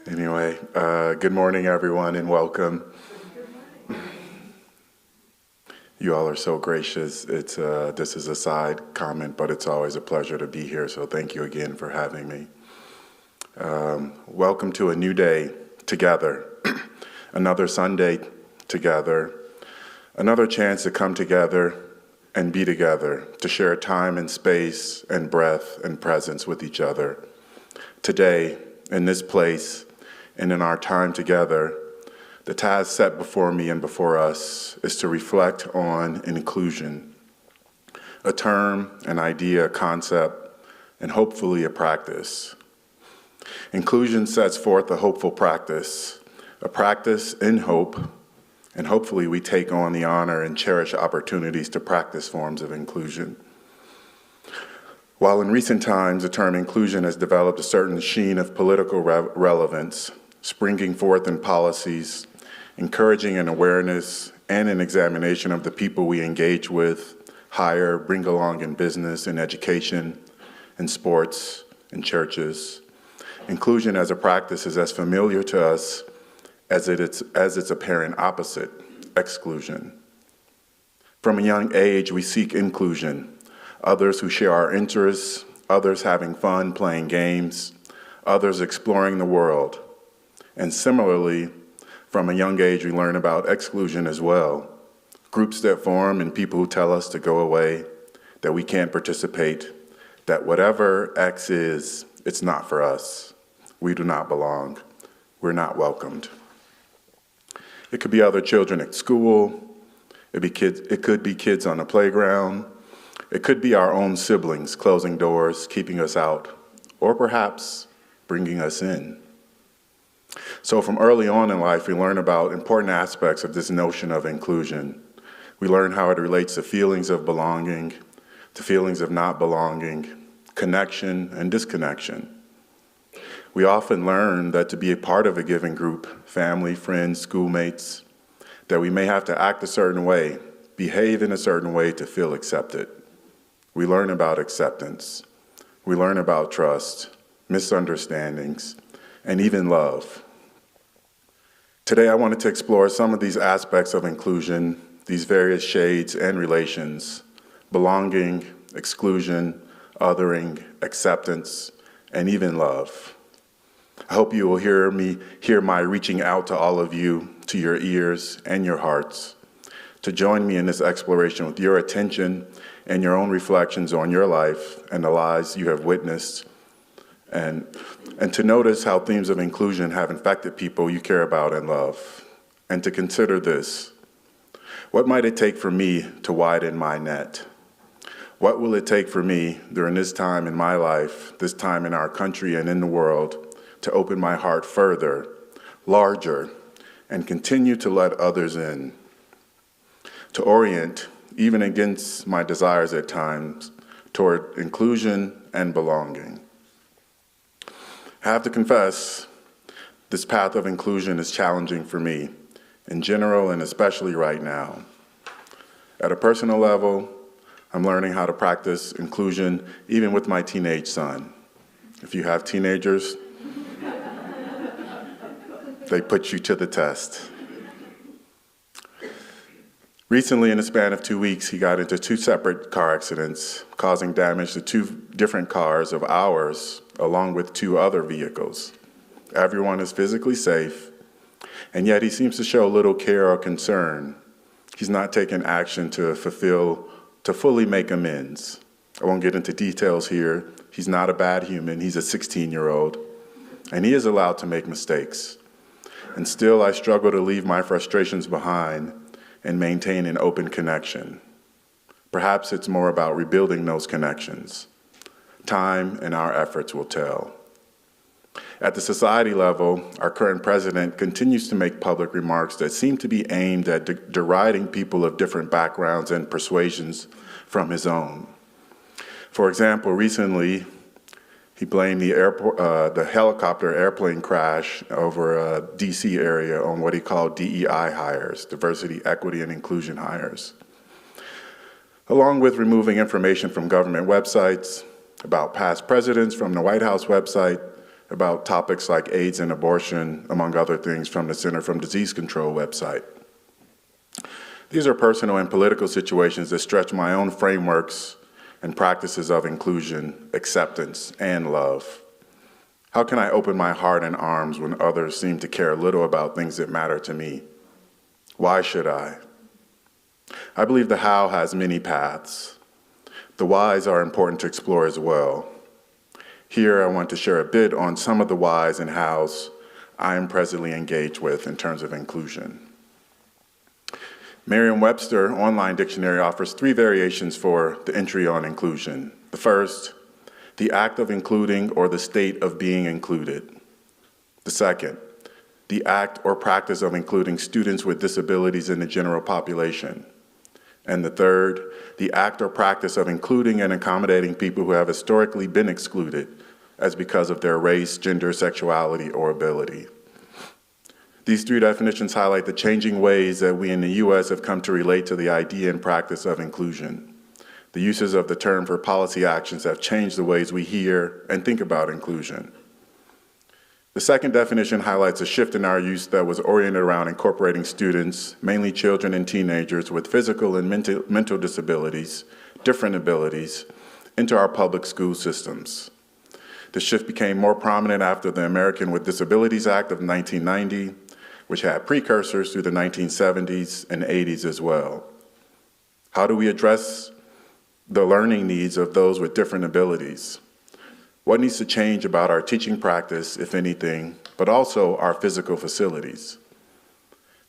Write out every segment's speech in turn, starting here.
Anyway, good morning, everyone, and welcome. You all are so gracious. This is a side comment, but it's always a pleasure to be here, so thank you again for having me. Welcome to a new day together, another Sunday together, another chance to come together and be together, to share time and space and breath and presence with each other. Today, in this place, and in our time together, the task set before me and before us is to reflect on inclusion, a term, an idea, a concept, and hopefully a practice. Inclusion sets forth a hopeful practice, a practice in hope, and hopefully we take on the honor and cherish opportunities to practice forms of inclusion. While in recent times the term inclusion has developed a certain sheen of political relevance, springing forth in policies, encouraging an awareness and an examination of the people we engage with, hire, bring along in business, in education, in sports, in churches. Inclusion as a practice is as familiar to us as its apparent opposite, exclusion. From a young age, we seek inclusion, others who share our interests, others having fun playing games, others exploring the world. And similarly, from a young age, we learn about exclusion as well. Groups that form and people who tell us to go away, that we can't participate, that whatever X is, it's not for us. We do not belong. We're not welcomed. It could be other children at school. It could be kids on the playground. It could be our own siblings closing doors, keeping us out, or perhaps bringing us in. So from early on in life, we learn about important aspects of this notion of inclusion. We learn how it relates to feelings of belonging, to feelings of not belonging, connection and disconnection. We often learn that to be a part of a given group, family, friends, schoolmates, that we may have to act a certain way, behave in a certain way to feel accepted. We learn about acceptance. We learn about trust, misunderstandings, and even love. Today, I wanted to explore some of these aspects of inclusion, these various shades and relations, belonging, exclusion, othering, acceptance, and even love. I hope you will hear my reaching out to all of you, to your ears and your hearts, to join me in this exploration with your attention and your own reflections on your life and the lives you have witnessed, and to notice how themes of inclusion have infected people you care about and love, and to consider this. What might it take for me to widen my net? What will it take for me during this time in my life, this time in our country and in the world, to open my heart further, larger, and continue to let others in? To orient, even against my desires at times, toward inclusion and belonging. I have to confess, this path of inclusion is challenging for me, in general and especially right now. At a personal level, I'm learning how to practice inclusion even with my teenage son. If you have teenagers, they put you to the test. Recently, in the span of 2 weeks, he got into 2 separate car accidents, causing damage to 2 different cars of ours, along with 2 other vehicles. Everyone is physically safe, and yet he seems to show little care or concern. He's not taking action to fully make amends. I won't get into details here. He's not a bad human. He's a 16-year-old, and he is allowed to make mistakes. And still, I struggle to leave my frustrations behind and maintain an open connection. Perhaps it's more about rebuilding those connections. Time and our efforts will tell. At the society level, our current president continues to make public remarks that seem to be aimed at deriding people of different backgrounds and persuasions from his own. For example, recently, he blamed the helicopter airplane crash over DC area on what he called DEI hires, diversity, equity, and inclusion hires, along with removing information from government websites about past presidents from the White House website, about topics like AIDS and abortion, among other things, from the Center for Disease Control website. These are personal and political situations that stretch my own frameworks and practices of inclusion, acceptance, and love. How can I open my heart and arms when others seem to care little about things that matter to me? Why should I? I believe the how has many paths. The whys are important to explore as well. Here, I want to share a bit on some of the whys and hows I am presently engaged with in terms of inclusion. Merriam-Webster Online Dictionary offers 3 variations for the entry on inclusion. The first, the act of including or the state of being included. The second, the act or practice of including students with disabilities in the general population. And the third, the act or practice of including and accommodating people who have historically been excluded as because of their race, gender, sexuality, or ability. These 3 definitions highlight the changing ways that we in the U.S. have come to relate to the idea and practice of inclusion. The uses of the term for policy actions have changed the ways we hear and think about inclusion. The second definition highlights a shift in our use that was oriented around incorporating students, mainly children and teenagers with physical and mental disabilities, different abilities, into our public school systems. The shift became more prominent after the American with Disabilities Act of 1990, which had precursors through the 1970s and 80s as well. How do we address the learning needs of those with different abilities? What needs to change about our teaching practice, if anything, but also our physical facilities?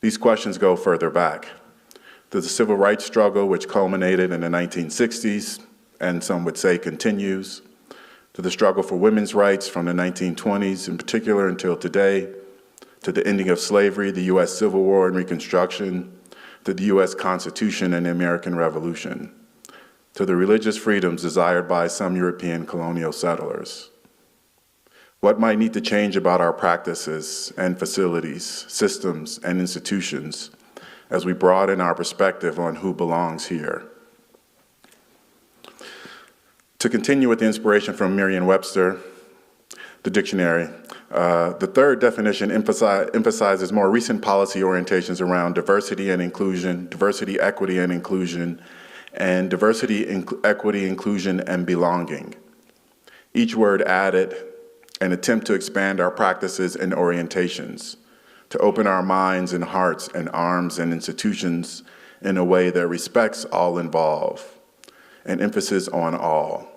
These questions go further back. To the civil rights struggle, which culminated in the 1960s, and some would say continues, to the struggle for women's rights from the 1920s in particular until today, to the ending of slavery, the U.S. Civil War and Reconstruction, to the U.S. Constitution and the American Revolution, to the religious freedoms desired by some European colonial settlers. What might need to change about our practices and facilities, systems, and institutions as we broaden our perspective on who belongs here? To continue with the inspiration from Merriam-Webster, the dictionary, the third definition emphasizes more recent policy orientations around diversity and inclusion, diversity, equity, and inclusion, and diversity, equity, inclusion, and belonging. Each word added an attempt to expand our practices and orientations, to open our minds and hearts and arms and institutions in a way that respects all involved, an emphasis on all.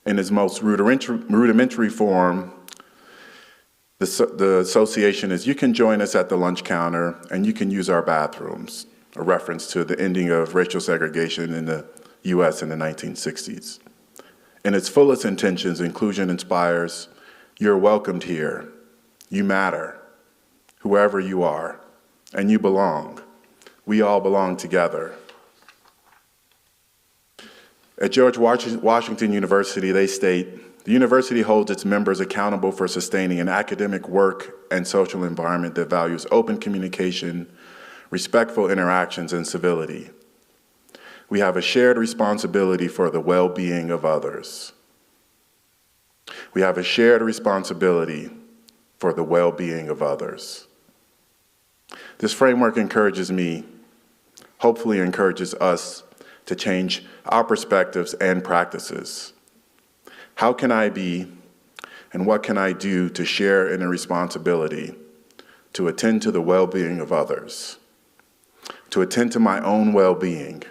In its most rudimentary form, the association is you can join us at the lunch counter and you can use our bathrooms, a reference to the ending of racial segregation in the US in the 1960s. In its fullest intentions, inclusion inspires, you're welcomed here, you matter, whoever you are, and you belong. We all belong together. At George Washington University, they state, the university holds its members accountable for sustaining an academic work and social environment that values open communication, respectful interactions, and civility. We have a shared responsibility for the well-being of others. We have a shared responsibility for the well-being of others. This framework encourages me, hopefully encourages us, to change our perspectives and practices. How can I be, and what can I do to share in a responsibility to attend to the well-being of others, to attend to my own well-being?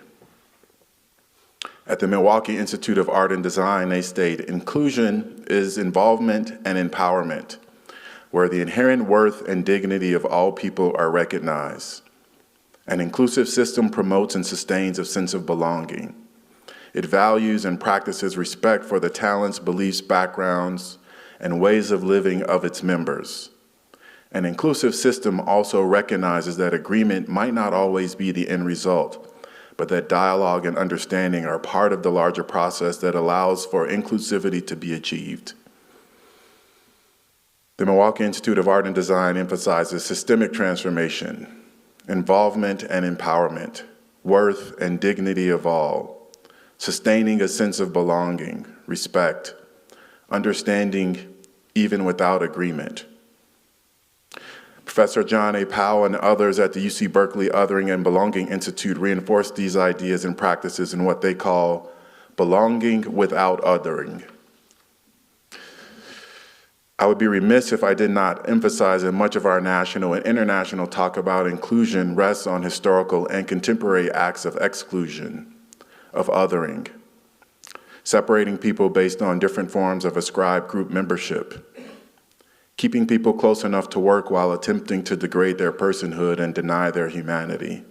At the Milwaukee Institute of Art and Design, they state, inclusion is involvement and empowerment, where the inherent worth and dignity of all people are recognized. An inclusive system promotes and sustains a sense of belonging. It values and practices respect for the talents, beliefs, backgrounds, and ways of living of its members. An inclusive system also recognizes that agreement might not always be the end result, but that dialogue and understanding are part of the larger process that allows for inclusivity to be achieved. The Milwaukee Institute of Art and Design emphasizes systemic transformation, involvement and empowerment, worth and dignity of all, sustaining a sense of belonging, respect, understanding even without agreement. Professor John A. Powell and others at the UC Berkeley Othering and Belonging Institute reinforce these ideas and practices in what they call belonging without othering. I would be remiss if I did not emphasize that much of our national and international talk about inclusion rests on historical and contemporary acts of exclusion, of othering, separating people based on different forms of ascribed group membership, keeping people close enough to work while attempting to degrade their personhood and deny their humanity.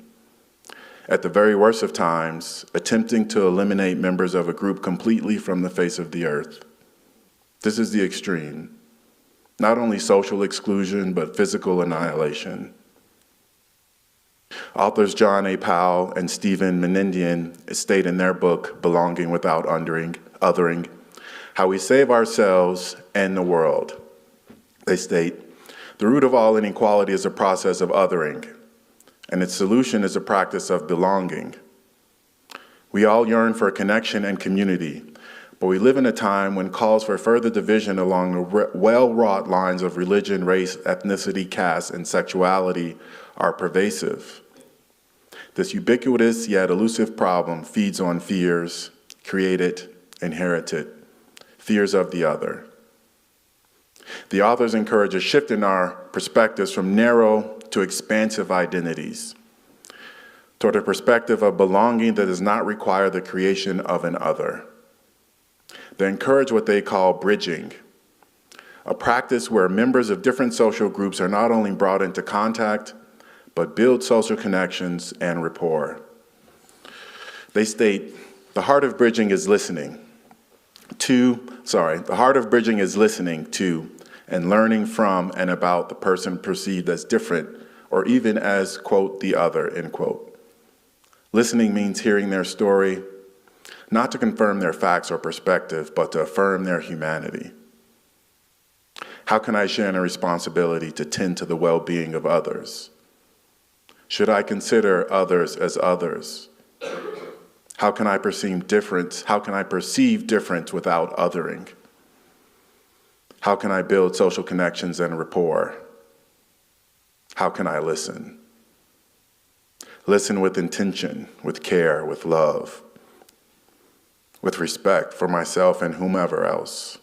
At the very worst of times, attempting to eliminate members of a group completely from the face of the earth. This is the extreme. Not only social exclusion, but physical annihilation. Authors John A. Powell and Stephen Menendian state in their book, Belonging Without Othering, how we save ourselves and the world. They state, the root of all inequality is a process of othering, and its solution is a practice of belonging. We all yearn for connection and community, but we live in a time when calls for further division along the well-wrought lines of religion, race, ethnicity, caste, and sexuality are pervasive. This ubiquitous yet elusive problem feeds on fears, created, inherited, fears of the other. The authors encourage a shift in our perspectives from narrow to expansive identities, toward a perspective of belonging that does not require the creation of an other. They encourage what they call bridging, a practice where members of different social groups are not only brought into contact, but build social connections and rapport. They state, the heart of bridging is listening to and learning from and about the person perceived as different or even as, quote, the other, end quote. Listening means hearing their story, not to confirm their facts or perspective, but to affirm their humanity. How can I share in a responsibility to tend to the well-being of others? Should I consider others as others? How can I perceive difference? How can I perceive difference without othering? How can I build social connections and rapport? How can I listen? Listen with intention, with care, with love, with respect for myself and whomever else.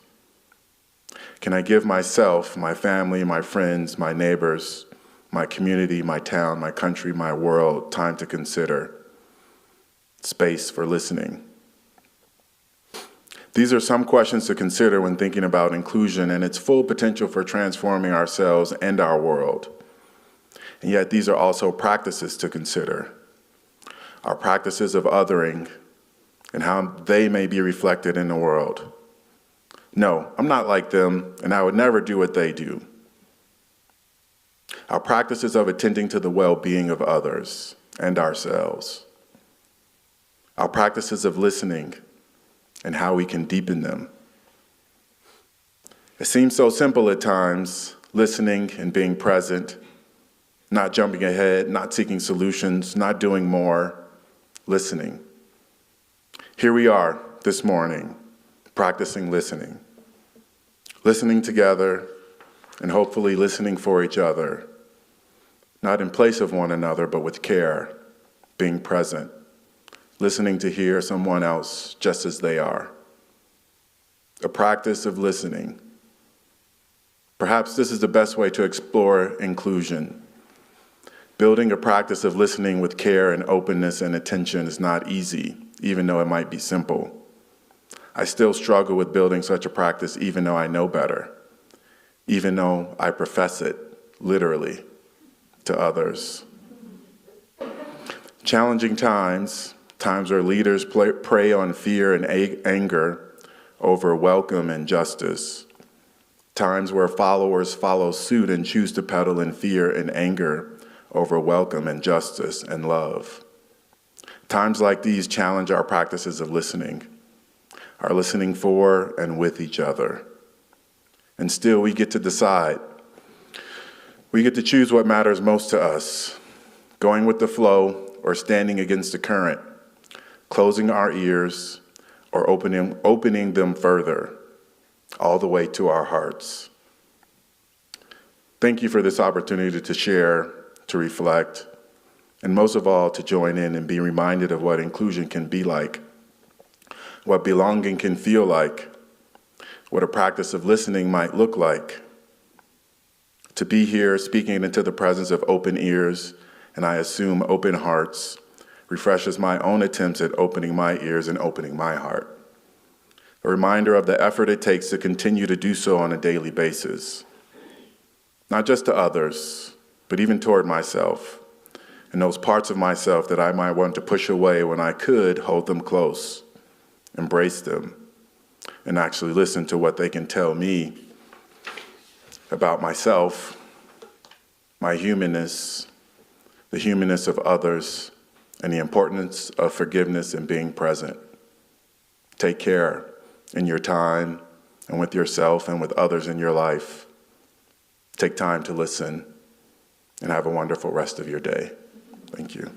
Can I give myself, my family, my friends, my neighbors, my community, my town, my country, my world, time to consider, space for listening? These are some questions to consider when thinking about inclusion and its full potential for transforming ourselves and our world. And yet these are also practices to consider. Our practices of othering and how they may be reflected in the world. No, I'm not like them, and I would never do what they do. Our practices of attending to the well-being of others and ourselves. Our practices of listening and how we can deepen them. It seems so simple at times, listening and being present, not jumping ahead, not seeking solutions, not doing more, listening. Here we are this morning, practicing listening. Listening together and hopefully listening for each other, not in place of one another, but with care, being present. Listening to hear someone else just as they are. A practice of listening. Perhaps this is the best way to explore inclusion. Building a practice of listening with care and openness and attention is not easy, even though it might be simple. I still struggle with building such a practice even though I know better, even though I profess it, literally, to others. Challenging times where leaders prey on fear and anger over welcome and justice. Times where followers follow suit and choose to peddle in fear and anger over welcome and justice and love. Times like these challenge our practices of listening, our listening for and with each other. And still we get to decide. We get to choose what matters most to us, going with the flow or standing against the current, closing our ears or opening them further, all the way to our hearts. Thank you for this opportunity to share, to reflect, and most of all, to join in and be reminded of what inclusion can be like, what belonging can feel like, what a practice of listening might look like. To be here speaking into the presence of open ears, and I assume open hearts, refreshes my own attempts at opening my ears and opening my heart. A reminder of the effort it takes to continue to do so on a daily basis, not just to others, but even toward myself, and those parts of myself that I might want to push away when I could hold them close, embrace them, and actually listen to what they can tell me about myself, my humanness, the humanness of others, and the importance of forgiveness and being present. Take care in your time and with yourself and with others in your life. Take time to listen and have a wonderful rest of your day. Thank you.